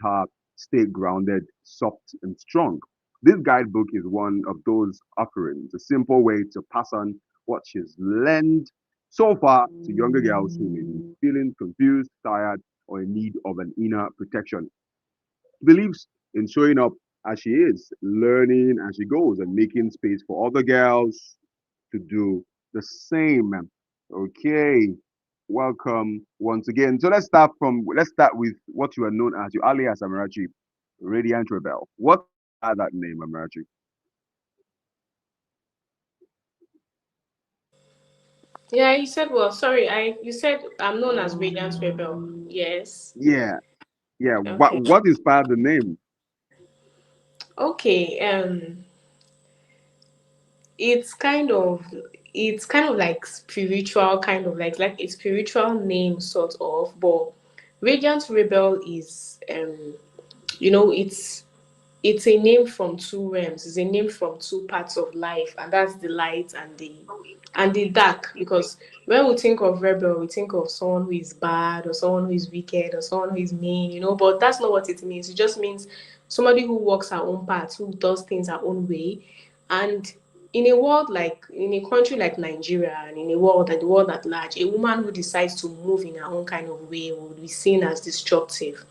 her stay grounded, soft, and strong. This guidebook is one of those offerings, a simple way to pass on what she's learned so far to younger girls who may be feeling confused, tired, or in need of an inner protection. She believes in showing up as she is, learning as she goes, and making space for other girls to do the same. Okay, welcome once again. So let's start with what you are known as, your alias Amarachi, Radiant Rebel. What inspired that name, Amarachi? Yeah, you said well. Sorry, I you said I'm known as Radiant Rebel. Yes. Yeah, yeah. What Okay. what inspired the name? Okay. It's kind of it's kind of like spiritual, kind of like a spiritual name sort of. But Radiant Rebel is it's a name from two realms. It's a name from two parts of life, and that's the light and the dark. Because when we think of rebel, we think of someone who is bad or someone who is wicked or someone who is mean, But that's not what it means. It just means somebody who walks her own path, who does things her own way, and in a country like Nigeria and in a world and the world at large, a woman who decides to move in her own kind of way will be seen as destructive,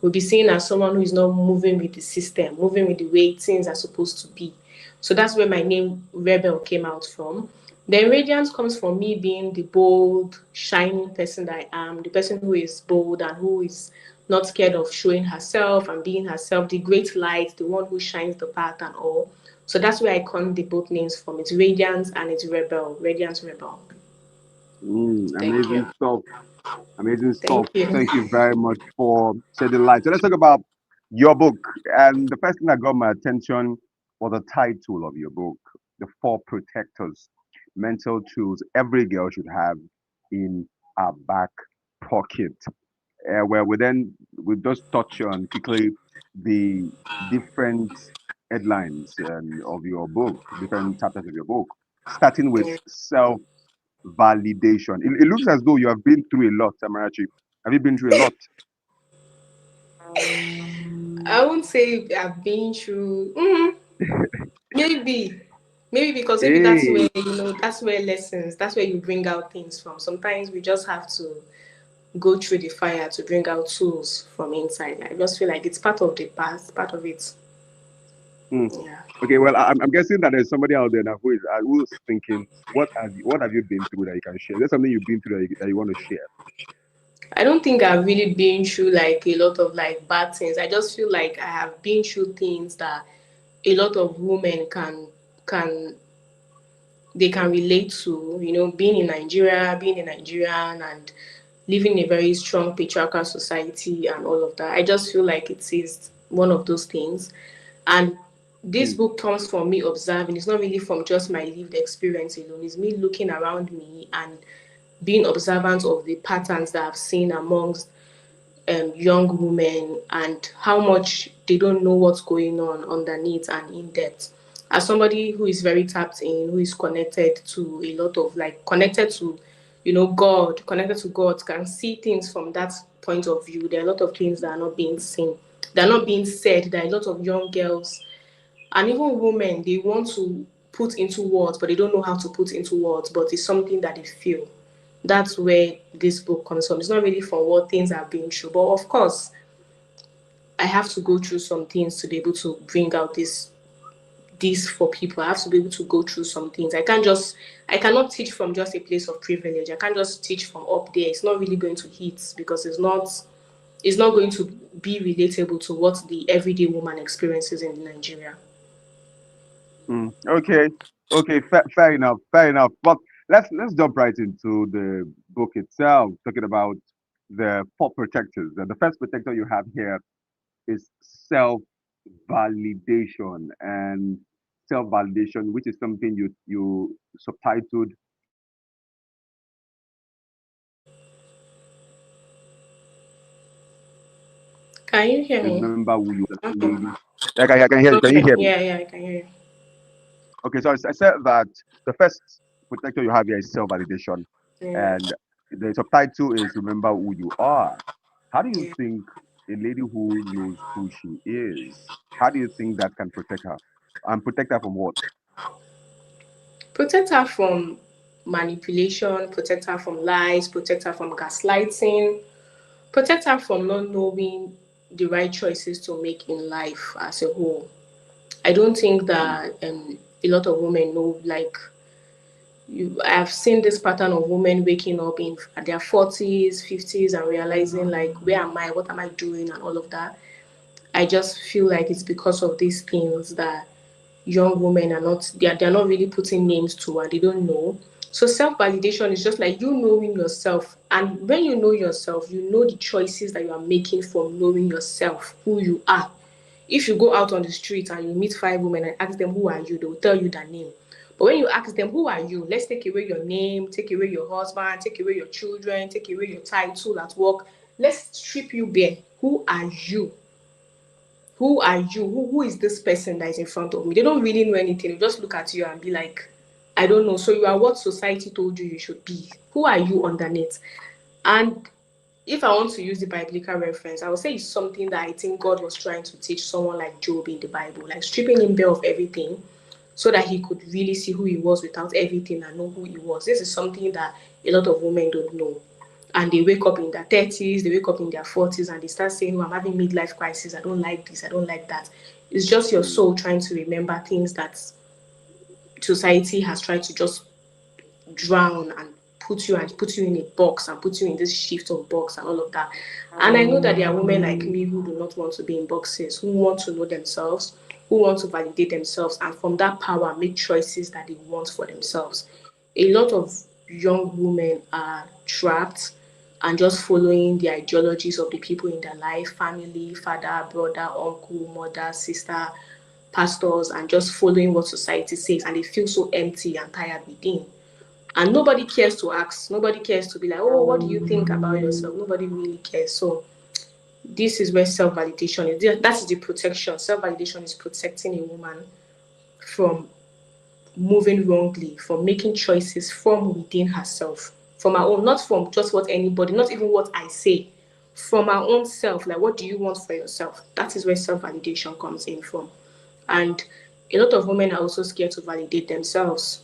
will be seen as someone who is not moving with the system, moving with the way things are supposed to be. So that's where my name Rebel came out from. Then radiance comes from me being the bold, shining person that I am, the person who is bold and who is not scared of showing herself and being herself, the great light, the one who shines the path and all. So that's where I coined the both names from. It's Radiance and it's Rebel. Radiance Rebel. Thank Amazing you. stuff. Amazing stuff. Thank you. Thank you very much for shedding light. So let's talk about your book. And the first thing that got my attention was the title of your book, The Four Protectors, Mental Tools Every Girl Should Have in Our Back Pocket. Where we just touch on quickly the different headlines of your book, different chapters of your book, starting with self validation. It looks as though you have been through a lot, Samarachi. Have you been through a lot? I won't say I've been through. Maybe, maybe because maybe that's Hey, where that's where lessons. That's where you bring out things from. Sometimes we just have to go through the fire to bring out tools from inside. I just feel like it's part of the past, part of it. hmm. Yeah. Okay, well, I'm guessing that there's somebody out there now who's thinking, what have you been through that you can share? There's something you've been through that you want to share. I don't think I've really been through like a lot of like bad things. I just feel like I have been through things that a lot of women can they can relate to, being in Nigeria, being a Nigerian and living in a very strong patriarchal society and all of that. I just feel like it is one of those things. And this Hmm. book comes from me observing. It's not really from just my lived experience alone. It's me looking around me and being observant of the patterns that I've seen amongst young women and how much they don't know what's going on underneath and in depth. As somebody who is very tapped in, who is connected to a lot of like connected to, God, connected to God, can see things from that point of view. There are a lot of things that are not being seen, they're not being said. There are a lot of young girls and even women, they want to put into words, but they don't know how to put into words, but it's something that they feel. That's where this book comes from. It's not really for what things are being through, but of course, I have to go through some things to be able to bring out this for people. I have to be able to go through some things. I cannot teach from just a place of privilege. I can't just teach from up there. It's not really going to hit because it's not going to be relatable to what the everyday woman experiences in Nigeria. Hmm. Okay, okay, fair enough, fair enough. But let's jump right into the book itself, talking about the four protectors. The first protector you have here is self validation, and self validation, which is something you subtitled Can you hear me? remember who you are, lady. I can hear you. Can you Okay. hear me? Yeah, yeah, I can hear you. Okay, so I said that the first protector you have here is self validation, Yeah. and the subtitle is remember who you are. How do you Yeah. think? a lady who knows who she is, how do you think that can protect her? And protect her from what? Protect her from manipulation, protect her from lies, protect her from gaslighting, protect her from not knowing the right choices to make in life as a whole. I don't think Mm, that a lot of women know, like, I've seen this pattern of women waking up in at their 40s, 50s, and realizing, like, where am I? What am I doing? And all of that. I just feel like it's because of these things that young women are not, they're not really putting names to, and they don't know. So self-validation is just like you knowing yourself. And when you know yourself, you know the choices that you are making from knowing yourself, who you are. If you go out on the street and you meet five women and ask them who are you, they will tell you their name. But when you ask them who are you, let's take away your name, take away your husband, take away your children, take away your title at work, let's strip you bare. Who are you? Who are you? Who is this person that is in front of me? They don't really know anything. They just look at you and be like, I don't know. So you are what society told you you should be. Who are you underneath? And if I want to use the biblical reference, I would say it's something that I think God was trying to teach someone like Job in the Bible, like stripping him bare of everything so that he could really see who he was without everything and know who he was. This is something that a lot of women don't know. And they wake up in their 30s, they wake up in their 40s, and they start saying, oh, I'm having midlife crisis. I don't like this. I don't like that. It's just your mm, soul trying to remember things that society has tried to just drown and put you in a box and put you in this shift of box and all of that. And I know that there are women like me who do not want to be in boxes, who want to know themselves, who want to validate themselves, and from that power make choices that they want for themselves. A lot of young women are trapped and just following the ideologies of the people in their life, family, father, brother, uncle, mother, sister, pastors, and just following what society says, and they feel so empty and tired within. And nobody cares to ask. Nobody cares to be like, oh, what do you think about yourself? Nobody really cares. So this is where self-validation is. That is the protection. Self-validation is protecting a woman from moving wrongly, from making choices from within herself, from her own, not from just what anybody, not even what I say, from her own self. Like, what do you want for yourself? That is where self-validation comes in from. And a lot of women are also scared to validate themselves.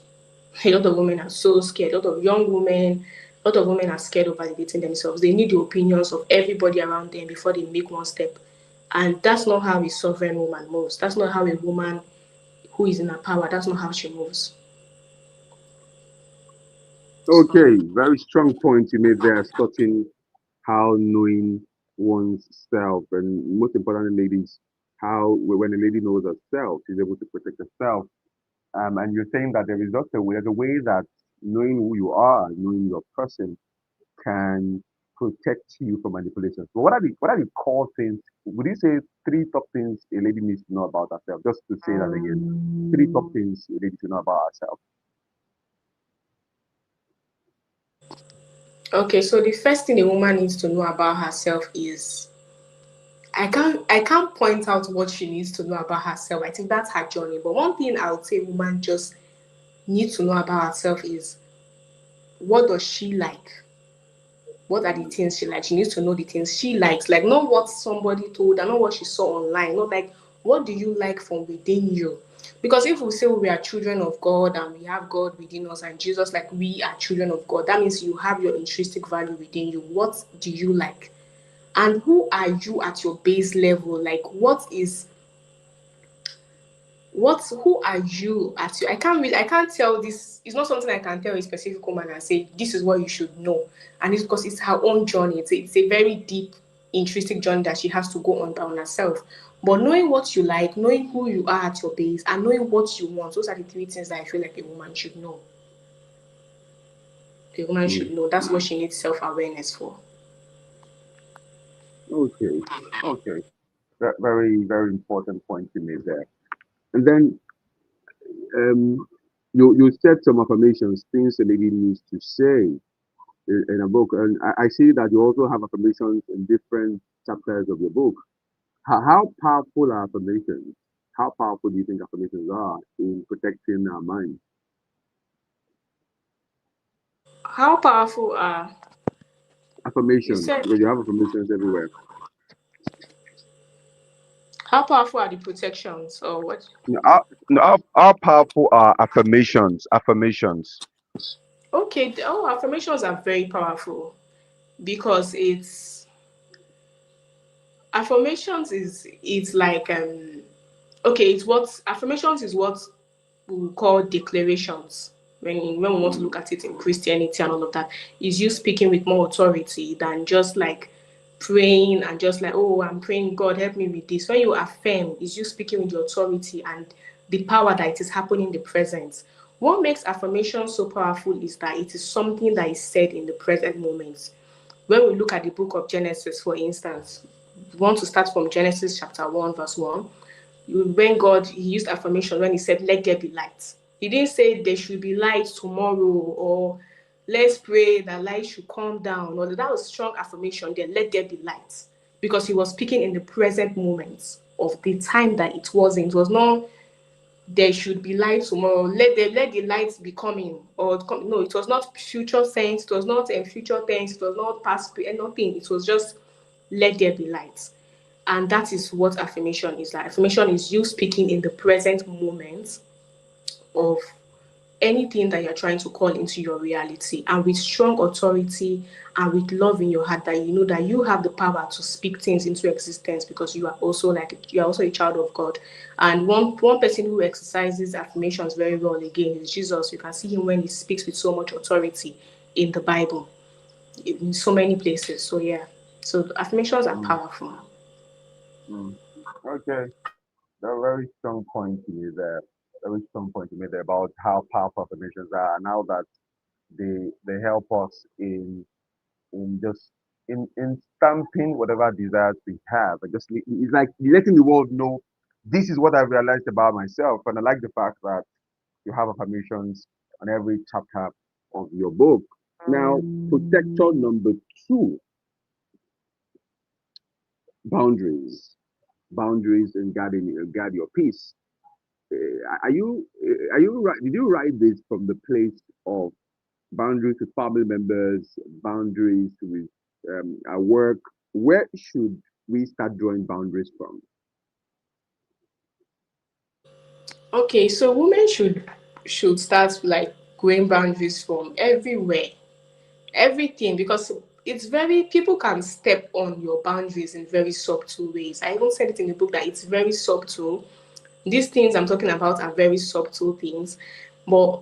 A lot of women are so scared. A lot of young women, a lot of women are scared of validating themselves. They need the opinions of everybody around them before they make one step. And that's not how a sovereign woman moves. That's not how a woman who is in her power, that's not how she moves. okay, very strong point you made there, starting how knowing one's self, and most importantly, ladies, how when a lady knows herself, she's able to protect herself. And you're saying that there is just a way, there's a way that knowing who you are, knowing your person, can protect you from manipulation. So what are the core things? Would you say three top things a lady needs to know about herself? Just to say that again, three top things a lady should know about herself. Okay, so the first thing a woman needs to know about herself is I can't point out what she needs to know about herself. I think that's her journey. But one thing I would say woman just needs to know about herself is what does she like? What are the things she likes? She needs to know the things she likes, like not what somebody told her, not what she saw online, not like what do you like from within you. Because if we say we are children of God and we have God within us and Jesus, like we are children of God, that means you have your intrinsic value within you. What do you like? And who are you at your base level? Like who are you at your, I can't tell this. It's not something I can tell a specific woman and say this is what you should know. And it's because it's her own journey. It's a very deep intrinsic journey that she has to go on by on herself. But knowing what you like, knowing who you are at your base, and knowing what you want, those are the three things that I feel like a woman should know. A woman Mm, should know. That's what she needs self-awareness for. okay, okay, very very important point you made there. And then you said some affirmations, things a lady needs to say in a book, and I see that you also have affirmations in different chapters of your book. How powerful are affirmations? How powerful do you think affirmations are in protecting our mind? How powerful are you Affirmations, said because you have affirmations everywhere. How powerful are the protections or what? How powerful are affirmations? Affirmations. Okay, affirmations are very powerful because it's like okay, it's what affirmations is what we call declarations. When we want to Mm, look at it in Christianity and all of that, is you speaking with more authority than just like praying and just like, oh, I'm praying, God help me with this. When you affirm, is you speaking with the authority and the power that it is happening in the present. What makes affirmation so powerful is that it is something that is said in the present moment. When we look at the book of Genesis, for instance, we want to start from Genesis chapter 1, verse 1. When God, he used affirmation when he said, let there be light. He didn't say there should be light tomorrow or let's pray that light should come down. Or that was strong affirmation there, let there be light. Because he was speaking in the present moment of the time that it wasn't. It was not there should be light tomorrow. Let the light be coming or no. It was not future tense. It was not future tense. It was not past nothing. It was just let there be light, and that is what affirmation is like. Affirmation is you speaking in the present moment of anything that you're trying to call into your reality and with strong authority and with love in your heart that you know that you have the power to speak things into existence because you are also a child of God. And one person who exercises affirmations very well again is Jesus. You can see him when he speaks with so much authority in the Bible in so many places. So yeah, so affirmations are mm, powerful. mm. Okay, a very strong point you made there. Very strong point you made there about how powerful affirmations are, and how that they help us in just in stamping whatever desires we have, and just it's like letting the world know this is what I realized about myself. And I like the fact that you have affirmations on every chapter of your book. Now, protector number two, boundaries. Boundaries and guard your peace. Are you right? Did you write this from the place of boundaries with family members, boundaries with our work? Where should we start drawing boundaries from? Okay, so women should start like going boundaries from everywhere, everything, because it's very people can step on your boundaries in very subtle ways. I even said it in the book that it's very subtle. These things I'm talking about are very subtle things, but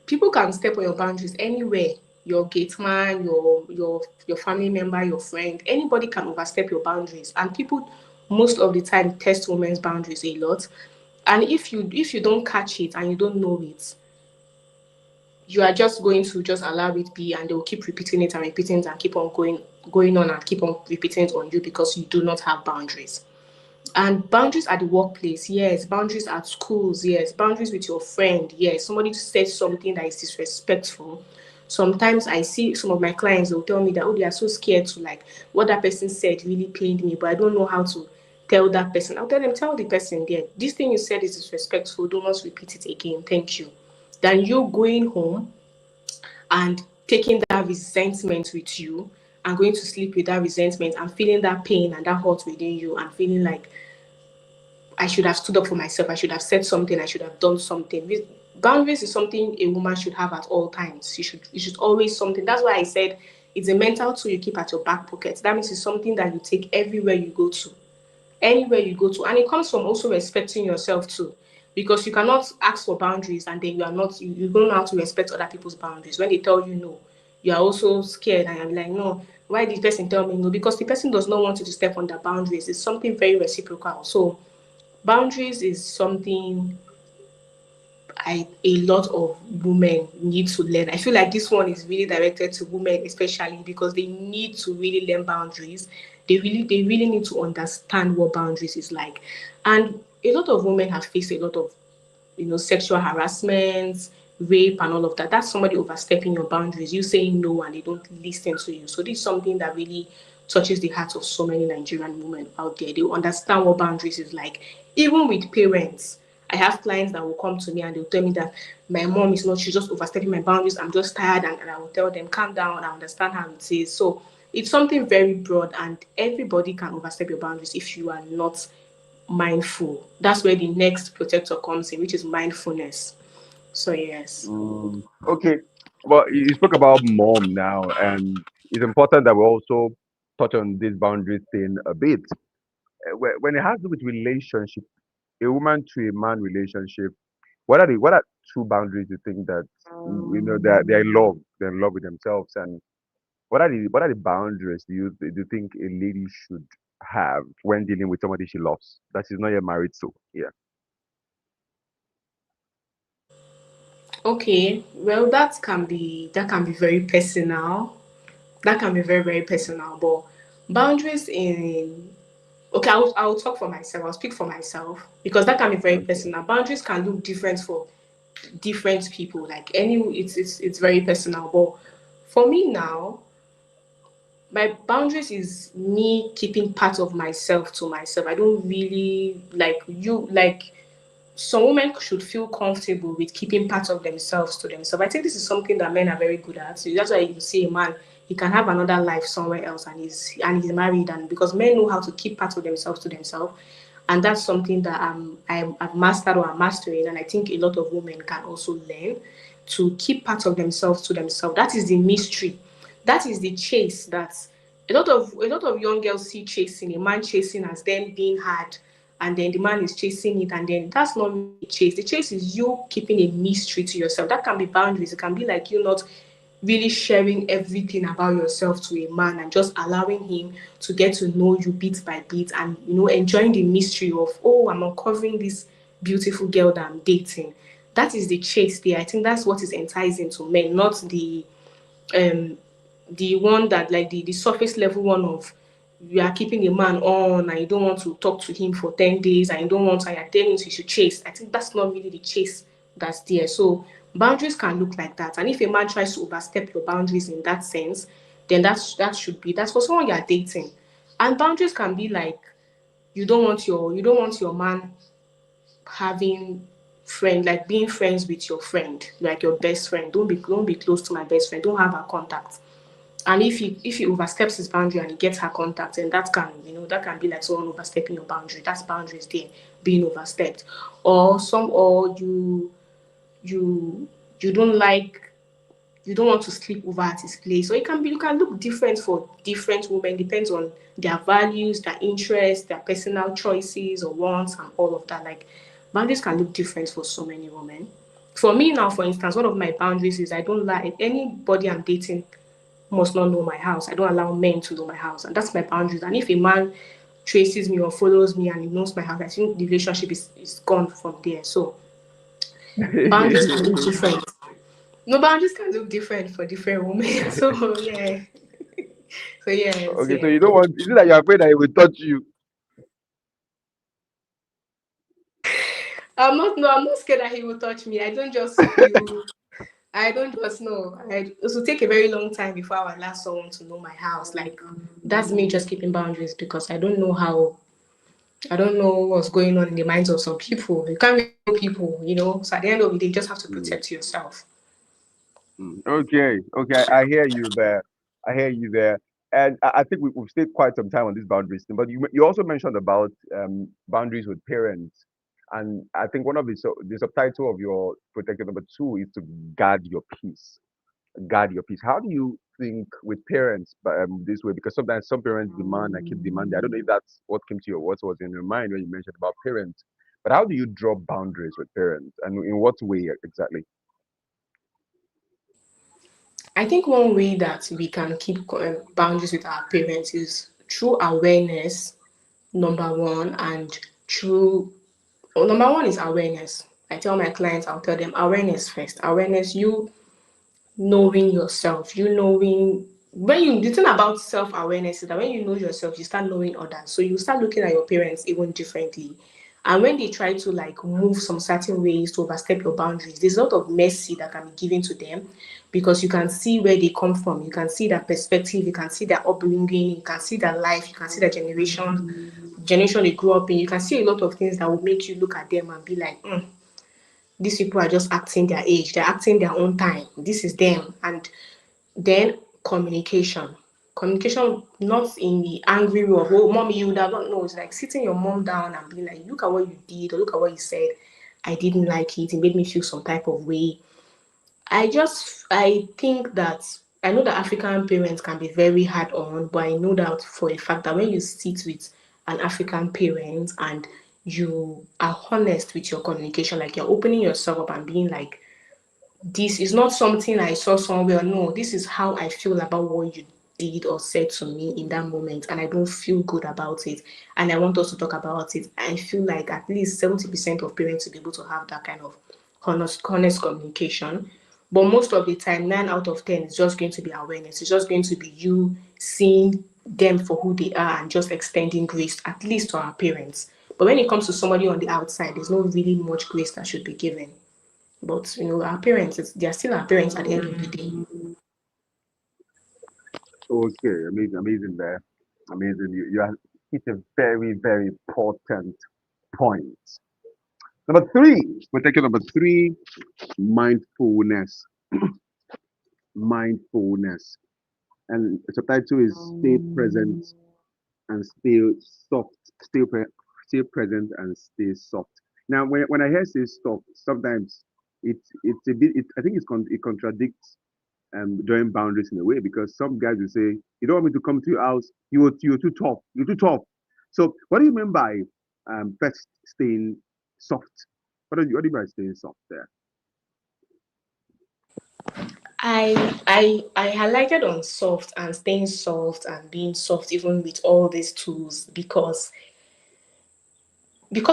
people can step on your boundaries anywhere. Your gate man, your family member, your friend, anybody can overstep your boundaries, and people most of the time test women's boundaries a lot. And if you don't catch it and you don't know it, you are just going to just allow it be, and they will keep repeating it and repeating it and keep on going on and keep on repeating it on you because you do not have boundaries. And boundaries at the workplace, yes. Boundaries at schools, yes. Boundaries with your friend, yes. Somebody says something that is disrespectful. Sometimes I see some of my clients, they'll tell me that, oh, they are so scared to like what that person said really pained me, but I don't know how to tell that person. I'll tell them, tell the person there, this thing you said is disrespectful, do not repeat it again. Thank you. Then you going home and taking that resentment with you and going to sleep with that resentment and feeling that pain and that hurt within you and feeling like I should have stood up for myself. I should have said something. I should have done something. Boundaries is something a woman should have at all times. You should always something. That's why I said it's a mental tool you keep at your back pocket. That means it's something that you take everywhere you go to, anywhere you go to, and it comes from also respecting yourself too, because you cannot ask for boundaries and then you don't know how to respect other people's boundaries. When they tell you no, you are also scared and you're like, no, why did the person tell me no? Because the person does not want you to step on their boundaries. It's something very reciprocal. So boundaries is something a lot of women need to learn. I feel like this one is really directed to women, especially because they need to really learn boundaries. They really need to understand what boundaries is like. And a lot of women have faced a lot of sexual harassment, rape, and all of that. That's somebody overstepping your boundaries, you saying no, and they don't listen to you. So, this is something that really touches the hearts of so many Nigerian women out there. They understand what boundaries is like, even with parents. I have clients that will come to me and they'll tell me that my mom is not, she's just overstepping my boundaries. I'm just tired, and I will tell them, calm down, I understand how it is. So, it's something very broad, and everybody can overstep your boundaries if you are not mindful. That's where the next protector comes in, which is mindfulness. So yes. Okay. Well, you spoke about mom now, and it's important that we also touch on this boundary thing a bit. When it has to do with relationship, a woman to a man relationship, what are two boundaries you think that they're in love, they're in love with themselves, and what are the boundaries do you think a lady should have when dealing with somebody she loves that she's not yet married to? Yeah. Okay. Well, that can be very personal. That can be very, very personal. But boundaries in okay, I'll talk for myself. I'll speak for myself because that can be very Okay. personal. Boundaries can look different for different people. Like any, it's very personal. But for me now, my boundaries is me keeping part of myself to myself. I don't really like some women should feel comfortable with keeping part of themselves to themselves. I think this is something that men are very good at. So that's why you see a man, he can have another life somewhere else and he's married, and because men know how to keep part of themselves to themselves, and that's something that I've mastered or I'm mastering, and I think a lot of women can also learn to keep part of themselves to themselves. That is the mystery. That is the chase that a lot of young girls see chasing, a man chasing as them being hard, and then the man is chasing it, and then that's not really a chase. The chase is you keeping a mystery to yourself. That can be boundaries. It can be like you not really sharing everything about yourself to a man and just allowing him to get to know you bit by bit, and enjoying the mystery of, oh, I'm uncovering this beautiful girl that I'm dating. That is the chase there. I think that's what is enticing to men, not um the one that, like, the surface level one of you are keeping a man on and you don't want to talk to him for 10 days and you don't want, and you're telling him he should chase. I think that's not really the chase that's there. So boundaries can look like that. And if a man tries to overstep your boundaries in that sense, then that's for someone you're dating. And boundaries can be like you don't want your man having friend, like being friends with your friend, like your best friend. Don't be close to my best friend. Don't have her contact. And if he oversteps his boundary and he gets her contact, and that can be like someone overstepping your boundary. That's boundaries there being overstepped. Or you you don't like you don't want to sleep over at his place. So you can look different for different women, depends on their values, their interests, their personal choices or wants, and all of that. Like, boundaries can look different for so many women. For me now, for instance, one of my boundaries is I don't like anybody I'm dating must not know my house. I don't allow men to know my house, and that's my boundaries. And if a man traces me or follows me and he knows my house, I think the relationship is gone from there. So boundaries can look different. No, boundaries can look different for different women. So yeah. So yes, Okay, so yeah. you don't want, is it that you're afraid that it will touch you? I'm not no, I'm not scared that he will touch me. I don't just know. It will take a very long time before I allow someone to know my house. Like, that's me just keeping boundaries because I don't know what's going on in the minds of some people. You can't really know people. So at the end of the day, you just have to Mm, protect yourself. okay, okay, I hear you there. I hear you there. And I think we've stayed quite some time on this boundaries thing, but you also mentioned about boundaries with parents. And I think one of the subtitle of your protector number two is to guard your peace. Guard your peace. How do you think with parents this way? Because sometimes some parents demand and keep demanding. I don't know if that's what was in your mind when you mentioned about parents. But how do you draw boundaries with parents, and in what way exactly? I think one way that we can keep boundaries with our parents is through awareness, number one, and through number one is awareness. I tell my clients, I'll tell them awareness first. Awareness, you knowing yourself, you knowing when you the thing about self-awareness is that when you know yourself, you start knowing others. So you start looking at your parents even differently. And when they try to like move some certain ways to overstep your boundaries, there's a lot of mercy that can be given to them because you can see where they come from, you can see their perspective, you can see their upbringing, you can see their life, you can see their generation they grew up in. You can see a lot of things that will make you look at them and be like, these people are just acting their age, they're acting their own time. This is them. And then communication. Communication, not in the angry way of, oh, mommy, you would have not know. It's like sitting your mom down and being like, look at what you did, or look at what you said. I didn't like it. It made me feel some type of way. I think that I know that African parents can be very hard on, but I know that for a fact that when you sit with an African parent and you are honest with your communication, like you're opening yourself up and being like, this is not something I saw somewhere. No, this is how I feel about what you did or said to me in that moment, and I don't feel good about it. And I want us to talk about it. I feel like at least 70% of parents will be able to have that kind of honest communication. But most of the time, 9 out of 10 is just going to be awareness. It's just going to be you seeing them for who they are and just extending grace, at least to our parents. But when it comes to somebody on the outside, there's not really much grace that should be given. But our parents, they're still our parents at the end of the day. Okay, amazing, amazing there. Amazing. You have hit a very, very important point. Number three, we're taking number three, mindfulness. Mindfulness. And the subtitle is stay present and stay soft. Stay present and stay soft. Now, when I hear say soft, sometimes it's a bit. I think it contradicts drawing boundaries in a way because some guys will say, "You don't want me to come to your house. You're too tough. You're too tough." So, what do you mean by first staying soft? What do you mean by staying soft there? I highlighted on soft and staying soft and being soft even with all these tools because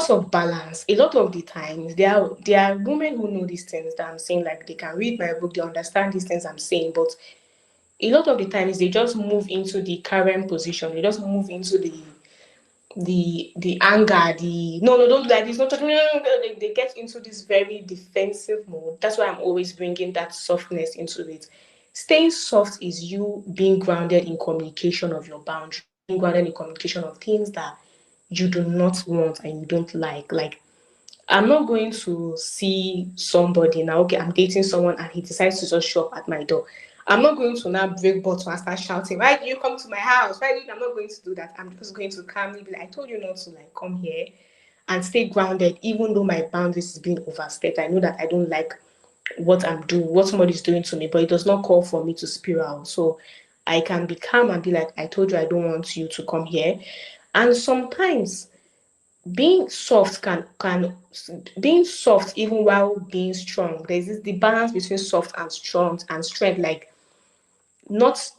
of balance. A lot of the times there are women who know these things that I'm saying, like they can read my book, they understand these things I'm saying, but a lot of the times they just move into the current position, they just move into the anger, the no, no, don't do like this, not touch me. They get into this very defensive mode. That's why I'm always bringing that softness into it. Staying soft is you being grounded in communication of your boundaries, being grounded in communication of things that you do not want and you don't like. Like I'm not going to see somebody now. Okay, I'm dating someone and he decides to just show up at my door. I'm not going to now break bottle and start shouting, "Why do you come to my house? Why do you?" I'm not going to do that. I'm just going to calmly be like, "I told you not to like come here," and stay grounded, even though my boundaries is being overstepped. I know that I don't like what I'm doing, what somebody's doing to me, but it does not call for me to spiral. So I can be calm and be like, "I told you I don't want you to come here." And sometimes being soft can being soft even while being strong, there's the balance between soft and strong and strength, like not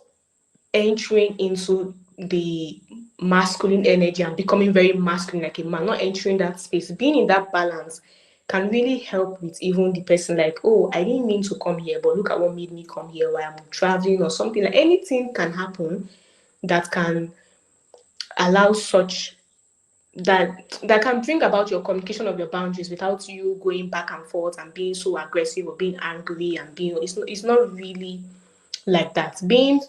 entering into the masculine energy and becoming very masculine like a man, not entering that space, being in that balance can really help with even the person like, oh, I didn't mean to come here, but look at what made me come here while I'm traveling or something. Like anything can happen that can allow such that can bring about your communication of your boundaries without you going back and forth and being so aggressive or being angry and being it's not really like that. Being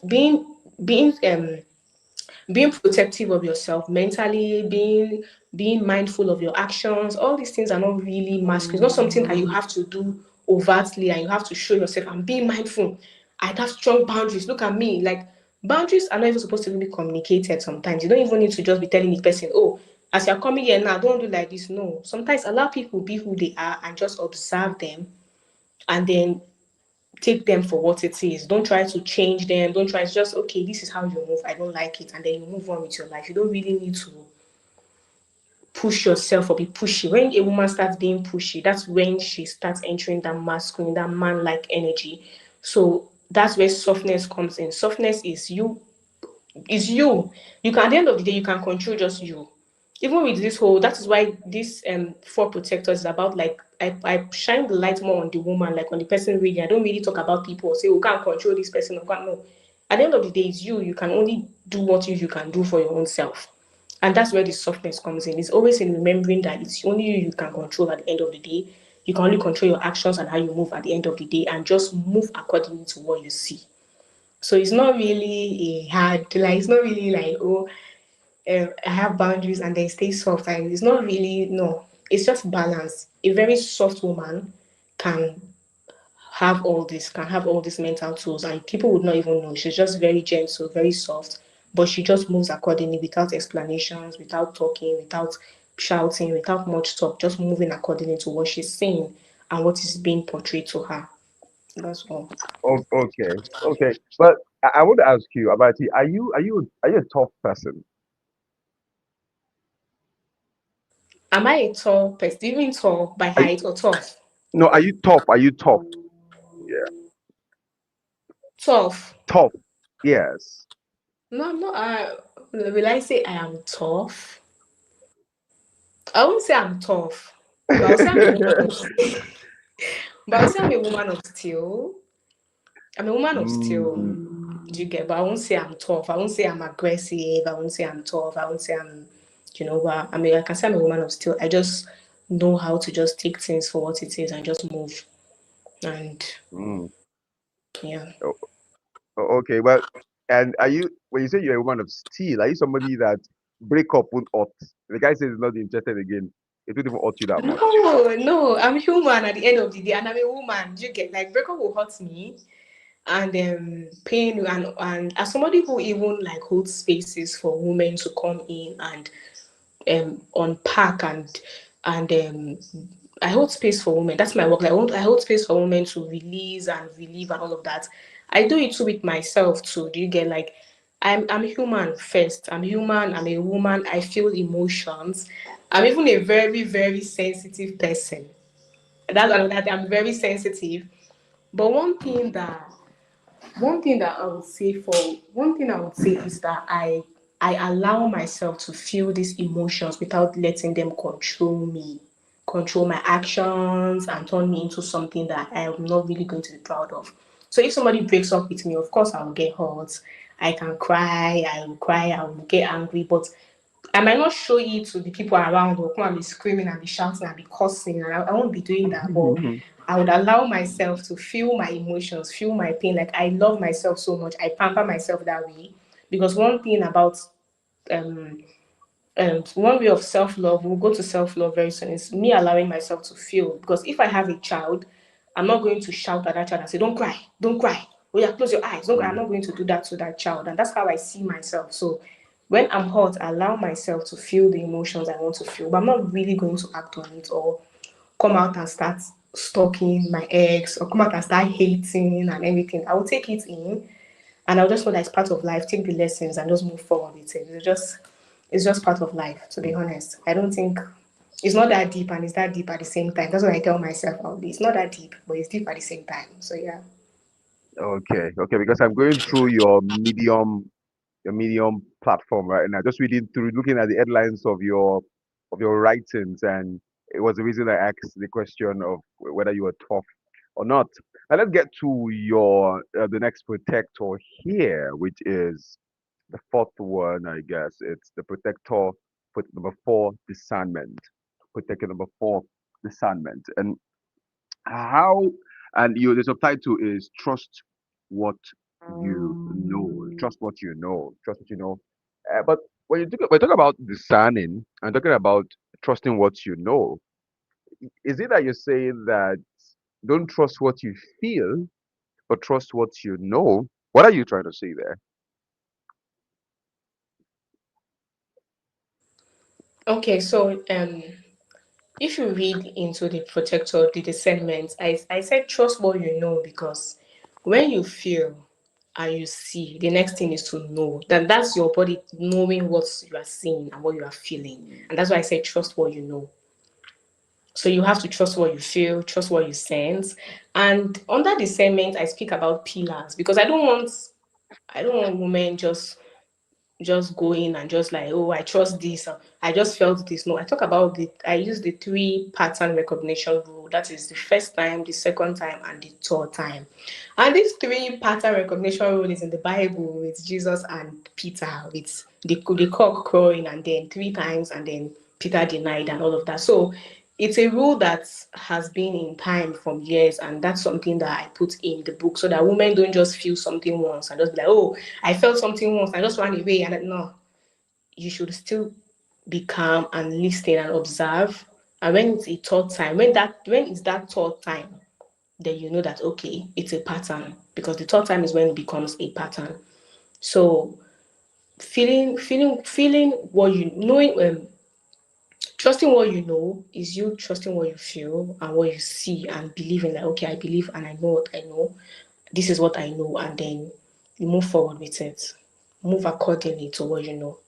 protective of yourself mentally, being mindful of your actions, all these things are not really masculine. It's not something that you have to do overtly and you have to show yourself I'm being mindful. I have strong boundaries. Look at me. Like boundaries are not even supposed to be communicated sometimes. You don't even need to just be telling the person, oh, as you're coming here now, don't do like this. No. Sometimes allow people be who they are and just observe them and then take them for what it is. Don't try to change them. Don't try to just, okay, this is how you move. I don't like it. And then you move on with your life. You don't really need to push yourself or be pushy. When a woman starts being pushy, that's when she starts entering that masculine, that man like energy. So that's where softness comes in. Softness is you. You can, at the end of the day, you can control just you. Even with this whole, that is why this four protectors is about like I shine the light more on the woman, like on the person reading. I don't really talk about people or say, we can't control this person or can't no. At the end of the day, it's you. You can only do what you can do for your own self. And that's where the softness comes in. It's always in remembering that it's only you can control at the end of the day. You can only control your actions and how you move at the end of the day and just move accordingly to what you see. So it's not really a hard, like it's not really like, oh, I have boundaries and they stay soft. And it's not really, no, it's just balance. A very soft woman can can have all these mental tools, and people would not even know. She's just very gentle, very soft, but she just moves accordingly without explanations, without talking, without shouting, without much talk, just moving accordingly to what she's saying and what is being portrayed to her. That's all. Okay, okay. But I want to ask you, Abati, are you a tough person? Am I a tall person? Do you mean tall by Are you, height or tall? no, are you tough? Are you tough? Yeah, Tough. tough. Yes. No, I'm not. Will I say I am tough? I won't say I'm tough, but I'll say I'm a woman of. But I'll say I'm a woman of steel. I'm a woman of steel. Mm, Do you get? But I won't say I'm tough. I won't say I'm aggressive. I won't say I'm tough. I won't say I'm, but I mean, I can say I'm a woman of steel. I just know how to just take things for what it is and just move. And mm. yeah. O- okay, well, and are you when you say you're a woman of steel, are you somebody that break up won't hurt? The guy says he's not interested again. It won't even hurt you that much. No, no, I'm human at the end of the day, and I'm a woman. Do you get like breakup will hurt me, and pain, and as somebody who even like holds spaces for women to come in and unpack and I hold space for women. That's my work. I hold space for women to release and relieve and all of that. I do it too with myself too. Do you get like I'm human first. I'm human. I'm a woman. I feel emotions. I'm even a very very sensitive person. That's another thing. I'm very sensitive. But one thing I would say is that I allow myself to feel these emotions without letting them control me, control my actions, and turn me into something that I am not really going to be proud of. So if somebody breaks up with me, of course I will get hurt. I can cry, I will get angry, but I might not show it to the people around or come and be screaming and be shouting and be cursing. And I won't be doing that. But I would allow myself to feel my emotions, feel my pain. Like I love myself so much. I pamper myself that way. Because one thing about um one way of self-love, we'll go to self-love very soon, is me allowing myself to feel. Because if I have a child, I'm not going to shout at that child and say, don't cry, don't cry. Oh yeah, close your eyes. Don't cry. I'm not going to do that to that child. And that's how I see myself. So when I'm hurt, I allow myself to feel the emotions I want to feel. But I'm not really going to act on it or come out and start stalking my ex or come out and start hating and everything. I will take it in and I'll just know that it's part of life, take the lessons and just move forward with it. It's just part of life, to be honest. I don't think it's not that deep and it's that deep at the same time. That's what I tell myself I'll be. It's not that deep, but it's deep at the same time. So yeah. Okay, okay, because I'm going through your medium platform right now, just reading through, looking at the headlines of your writings, and it was the reason I asked the question of whether you were tough or not. And let's get to your the next protector here, which is the fourth one, I guess. It's the protector, put number four, discernment. Protector number four, discernment. And how and the subtitle is trust what you know. Trust what you know. Trust what you know. But when you talk about discerning and talking about trusting what you know, is it that you're saying that don't trust what you feel, but trust what you know? What are you trying to say there? Okay, so if you read into the protector, the discernment, I said trust what you know because when you feel and you see, the next thing is to know. That's your body knowing what you are seeing and what you are feeling. And that's why I say trust what you know. So you have to trust what you feel, trust what you sense. And under discernment, I speak about pillars because I don't want women just go in and just like, oh, I trust this. I just felt this. No, I use the three pattern recognition rule. That is the first time, the second time, and the third time. And this three pattern recognition rule is in the Bible with Jesus and Peter, with the cock crowing and then three times, and then Peter denied and all of that. So it's a rule that has been in time from years, and that's something that I put in the book so that women don't just feel something once and just be like, oh, I felt something once, I just ran away. And no, you should still be calm and listen and observe. And when it's a third time, when it's that third time, then you know that okay, it's a pattern, because the third time is when it becomes a pattern. So feeling what you knowing, trusting what you know is you trusting what you feel and what you see and believing that okay, I believe and I know what I know. This is what I know, and then you move forward with it. Move accordingly to what you know.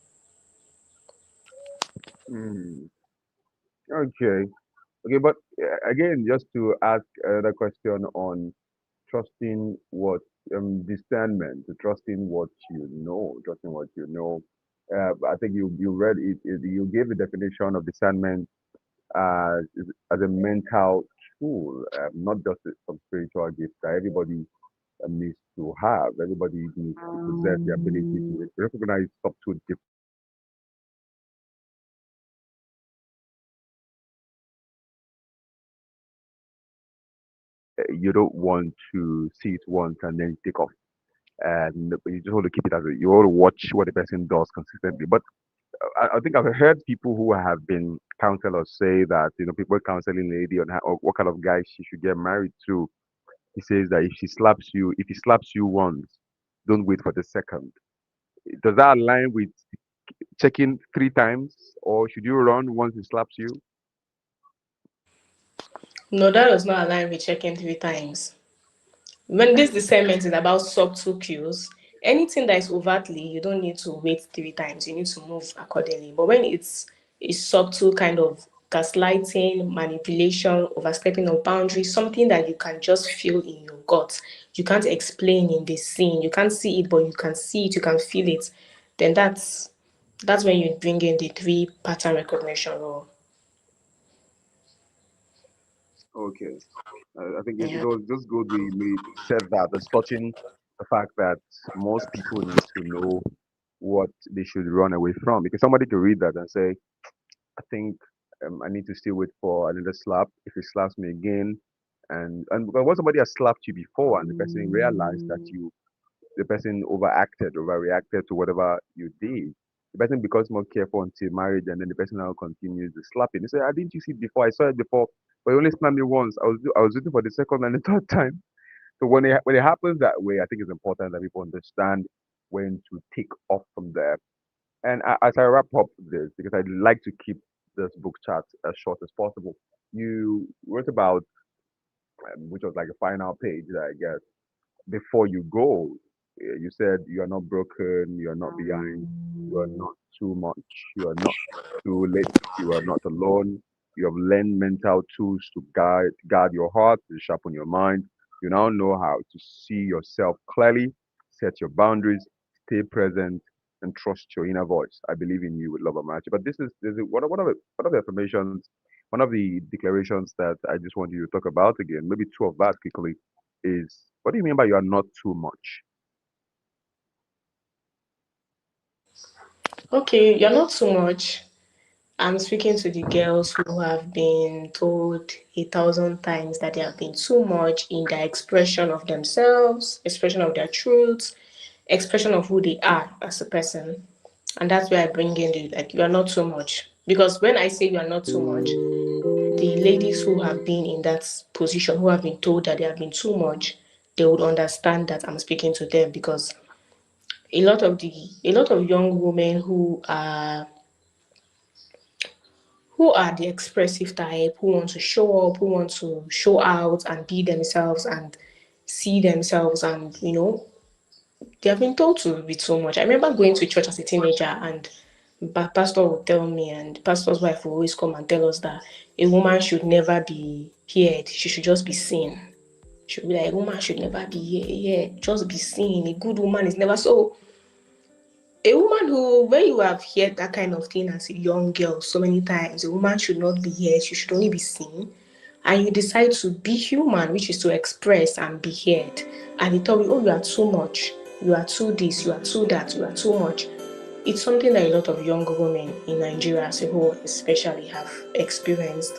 Mm, okay. Okay, but again, just to ask another question on trusting what discernment, trusting what you know, trusting what you know. I think you read it. You gave the definition of discernment as as a mental tool, not just some spiritual gift that everybody needs to have. Everybody needs to possess the ability to recognize subtle differences in situations and you don't want to see it once and then take off. And you just want to keep it as a, you want to watch what the person does consistently. But I think I've heard people who have been counselors say that people counseling a lady on how, or what kind of guy she should get married to. He says that if he slaps you once, don't wait for the second. Does that align with checking 3 times, or should you run once he slaps you? No, that does not align with checking 3 times. When this discernment is about subtle cues, anything that is overtly, you don't need to wait 3 times. You need to move accordingly. But when it's a subtle kind of gaslighting, manipulation, overstepping of boundaries, something that you can just feel in your gut, you can't explain in the scene, you can't see it, but you can see it, you can feel it, then that's when you bring in the three pattern recognition rule. Okay. I think it Yeah. was just good we made said that, it's touching the fact that most people need to know what they should run away from, because somebody could read that and say, I think I need to still wait for another slap. If he slaps me again, and because once somebody has slapped you before and the person realized that the person overacted, overreacted to whatever you did, the person becomes more careful until marriage, and then the person now continues the slapping. They say, "I didn't you see it before? I saw it before, but you only slapped me once. I was waiting for the second and the third time." So when it happens that way, I think it's important that people understand when to take off from there. And as I wrap up this, because I'd like to keep this book chat as short as possible, you wrote about, which was like a final page, I guess, before you go. You said you are not broken, you are not behind, you are not too much, you are not too late, you are not alone. You have learned mental tools to guard your heart, to sharpen your mind. You now know how to see yourself clearly, set your boundaries, stay present, and trust your inner voice. I believe in you with love and match. But this is one of the affirmations, one of the declarations that I just want you to talk about again, maybe two of that quickly, is what do you mean by you are not too much? Okay, you're not too much. I'm speaking to the girls who have been told 1,000 times that they have been too much in their expression of themselves, expression of their truths, expression of who they are as a person. And that's where I bring in the like, you are not too much. Because when I say you are not too much, the ladies who have been in that position, who have been told that they have been too much, they would understand that I'm speaking to them, because a lot of young women who are the expressive type, who want to show up, who want to show out and be themselves and see themselves, and they have been told to be too much. I remember going to church as a teenager, and pastor would tell me, and pastor's wife will always come and tell us that a woman should never be heard, she should just be seen. She'll be like, a woman should never be here, just be seen. A good woman is never so. A woman who, when you have heard that kind of thing as a young girl so many times, a woman should not be here, she should only be seen, and you decide to be human, which is to express and be heard, and they tell you, oh, you are too much, you are too this, you are too that, you are too much. It's something that a lot of young women in Nigeria as a whole, especially, have experienced,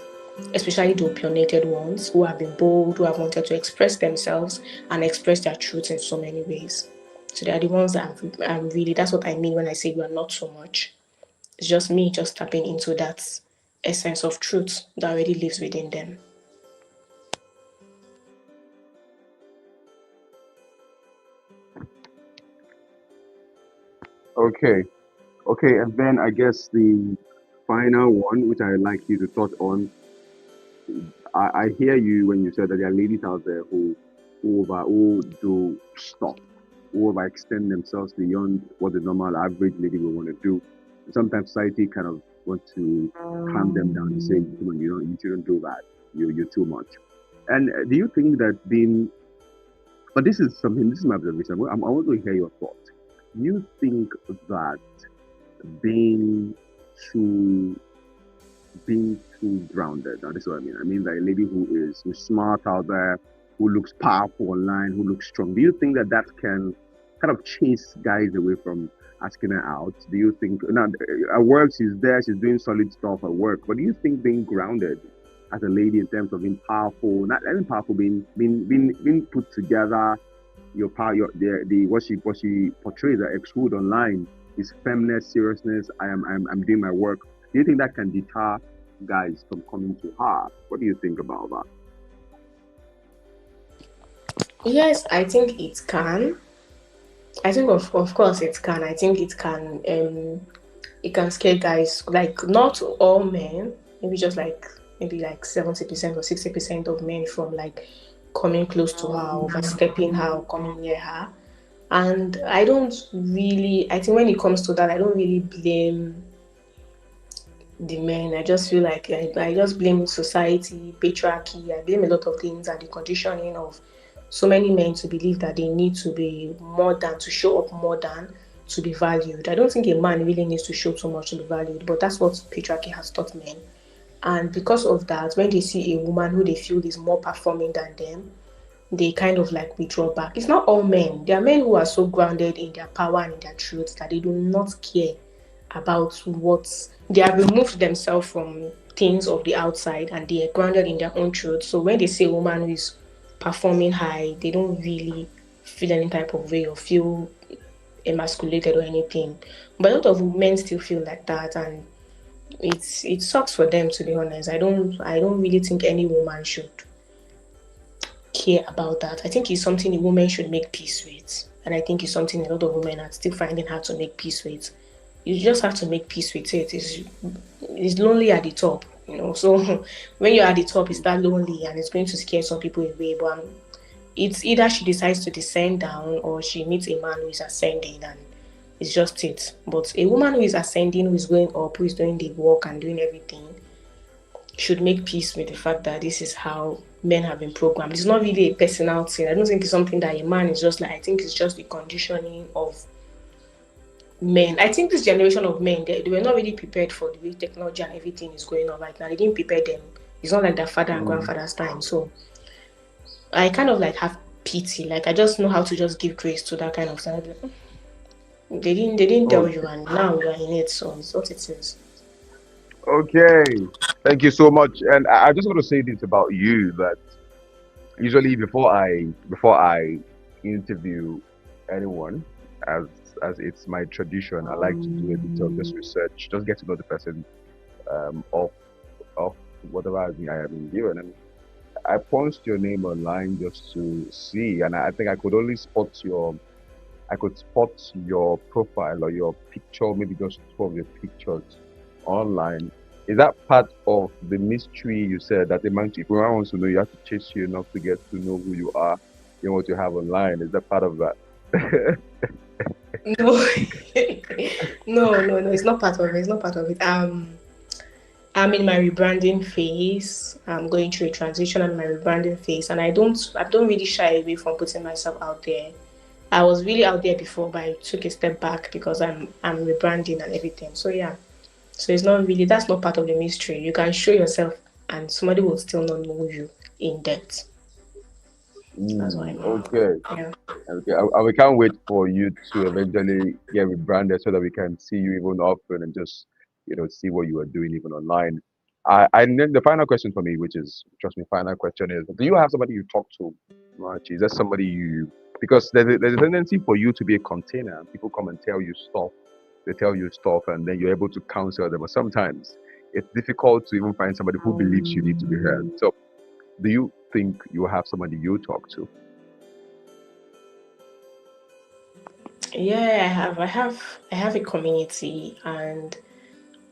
especially the opinionated ones who have been bold, who have wanted to express themselves and express their truth in so many ways. So they are the ones that I'm really, that's what I mean when I say you are not so much. It's just me just tapping into that essence of truth that already lives within them. Okay. Okay, and then I guess the final one, which I like you to touch on, I hear you when you said that there are ladies out there who do stuff, who overextend themselves beyond what the normal average lady would want to do. Sometimes society kind of want to calm them down and say, come on, you shouldn't do that. You're too much. And do you think that being, but this is something, this is my observation. I want to hear your thoughts. Do you think that being too being too grounded. Now, this is what I mean. I mean that a lady who's smart out there, who looks powerful online, who looks strong. Do you think that that can kind of chase guys away from asking her out? Do you think now at work she's there, she's doing solid stuff at work, but do you think being grounded as a lady in terms of being powerful, not even powerful, being put together, your power, the what she portrays or exude online is firmness, seriousness. I'm doing my work. Do you think that can deter guys from coming to her? What do you think about that? Yes, I think it can. I think of course it can. I think it can scare guys. Like not all men, maybe just like maybe like 70% or 60% of men from like coming close to her, overstepping her, or coming near her. And I don't really, I think when it comes to that, I don't really blame the men. I just feel like I just blame society, patriarchy. I blame a lot of things and the conditioning of so many men to believe that they need to be more than, to show up more than, to be valued. I don't think a man really needs to show too much to be valued, but that's what patriarchy has taught men. And because of that, when they see a woman who they feel is more performing than them, they kind of like withdraw back. It's not all men. There are men who are so grounded in their power and in their truth that they do not care about what they have removed themselves from things of the outside and they are grounded in their own truth. So when they see a woman who is performing high, they don't really feel any type of way or feel emasculated or anything. But a lot of men still feel like that, and it sucks for them, to be honest. I don't really think any woman should care about that. I think it's something a woman should make peace with. And I think it's something a lot of women are still finding hard to make peace with. You just have to make peace with it. It's lonely at the top, you know. So when you're at the top, it's that lonely and it's going to scare some people away. But it's either she decides to descend down or she meets a man who is ascending, and it's just it. But a woman who is ascending, who is going up, who is doing the work and doing everything, should make peace with the fact that this is how men have been programmed. It's not really a personal thing. I don't think it's something that a man is just like, I think it's just the conditioning of men. I think this generation of men, they were not really prepared for the way technology and everything is going on right now. They didn't prepare them. It's not like their father and Mm, grandfather's time. So I kind of like have pity. Like I just know how to just give grace to that kind of thing. They didn't tell you, okay. and now you are in it, so it's what it is. Okay. Thank you so much. And I just want to say this about you that usually before I interview anyone, as as it's my tradition, I like to do a bit of just research, just get to know the person of of whatever I have been given. And I punched your name online just to see, and I think I could spot your profile or your picture, maybe just two of your pictures online. Is that part of the mystery you said that the man, if one wants to know, you have to chase you enough to get to know who you are and what you have online? Is that part of that? No, no, it's not part of it. It's not part of it. I'm in my rebranding phase. I'm going through a transition in my rebranding phase, and I don't really shy away from putting myself out there. I was really out there before, but I took a step back because I'm rebranding and everything. So yeah, so it's not really, that's not part of the mystery. You can show yourself, and somebody will still not know you in depth. That's what I mean. Okay. Yeah. Okay. And we can't wait for you to eventually get rebranded so that we can see you even often and just, see what you are doing even online. And then the final question for me, which is, trust me, final question is, do you have somebody you talk to? Right? Is there somebody because there's a tendency for you to be a container and people come and tell you stuff. They tell you stuff and then you're able to counsel them. But sometimes it's difficult to even find somebody who believes you need to be heard. So do you think you have somebody you talk to? Yeah, I have a community, and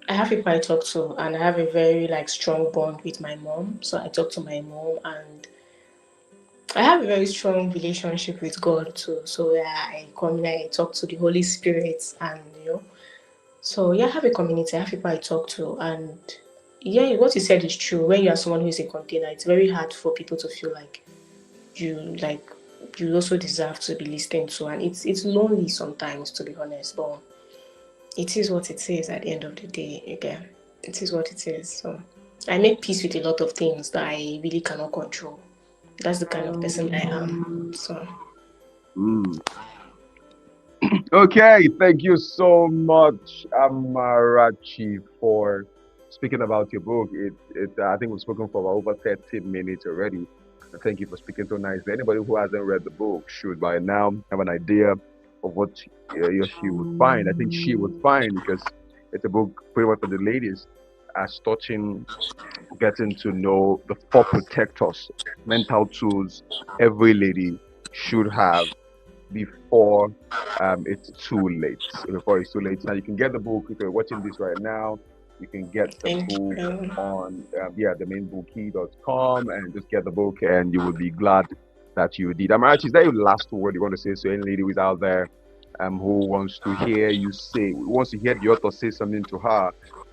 I have people I talk to, and I have a very like strong bond with my mom. So I talk to my mom, and I have a very strong relationship with God too. So yeah, I talk to the Holy Spirit, and so yeah, I have a community, I have people I talk to, and yeah, what you said is true. When you are someone who is a container, it's very hard for people to feel you like you also deserve to be listened to, and it's lonely sometimes, to be honest. But it is what it is at the end of the day. Again, it is what it is. So I make peace with a lot of things that I really cannot control. That's the kind of person I am. So Mm. Okay, thank you so much, Amarachi, for speaking about your book. I think we've spoken for over 30 minutes already. And thank you for speaking so nicely. Anybody who hasn't read the book should by now have an idea of what he or she would find. I think she would find because it's a book pretty much for the ladies, as touching getting to know the four protectors, mental tools every lady should have before it's too late. Before it's too late. Now you can get the book if you're watching this right now. You can get the thank book you. on themainbookie.com and just get the book, and you will be glad that you did. Amarachi, is that your last word you want to say to any lady who's out there who wants to hear you say, who wants to hear the author say something to her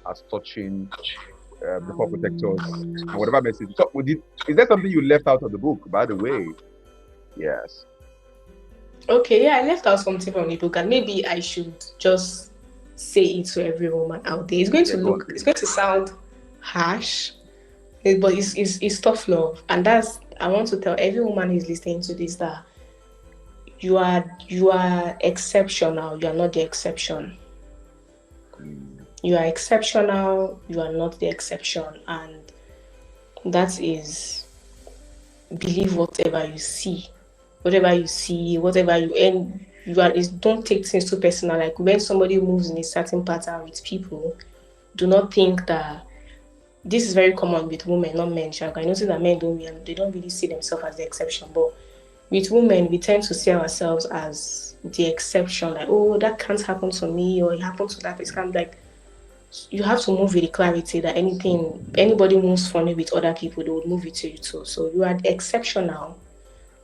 as touching the four protectors and whatever message? So, is there something you left out of the book, by the way? Yes. Okay, yeah, I left out something from the book, and maybe I should just say it to every woman out there. Yeah, go on, It's please. going to sound harsh, but it's tough love, and that's I want to tell every woman who's listening to this that you are exceptional. You are not the exception. Mm. You are exceptional. You are not the exception, and that is believe whatever you and you are is don't take things too personal. Like when somebody moves in a certain pattern with people, do not think that this is very common with women, not men. I notice that men don't really see themselves as the exception, but with women we tend to see ourselves as the exception. Like, oh, that can't happen to me, or it happened to that. It's kind of like you have to move with the clarity that anybody moves funny with other people, they would move it to you too. So you are exceptional,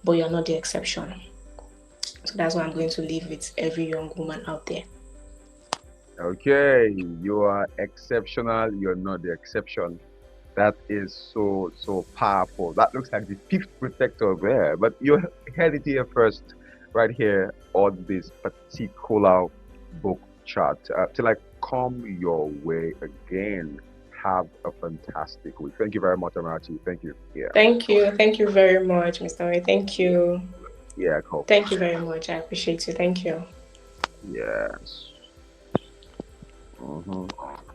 but you're not the exception. So that's what I'm going to leave with every young woman out there. Okay, you are exceptional. You're not the exception. That is so powerful. That looks like the fifth protector there, but you heard it here first, right here on this particular book chart. Till I come your way again, have a fantastic week. Thank you very much, Amarachi. Thank you. Yeah, Thank you very much, Mr. Ray. Thank yeah, you. yeah. Cool. Thank you very much. I appreciate you. Thank you. Yes. Mm-hmm.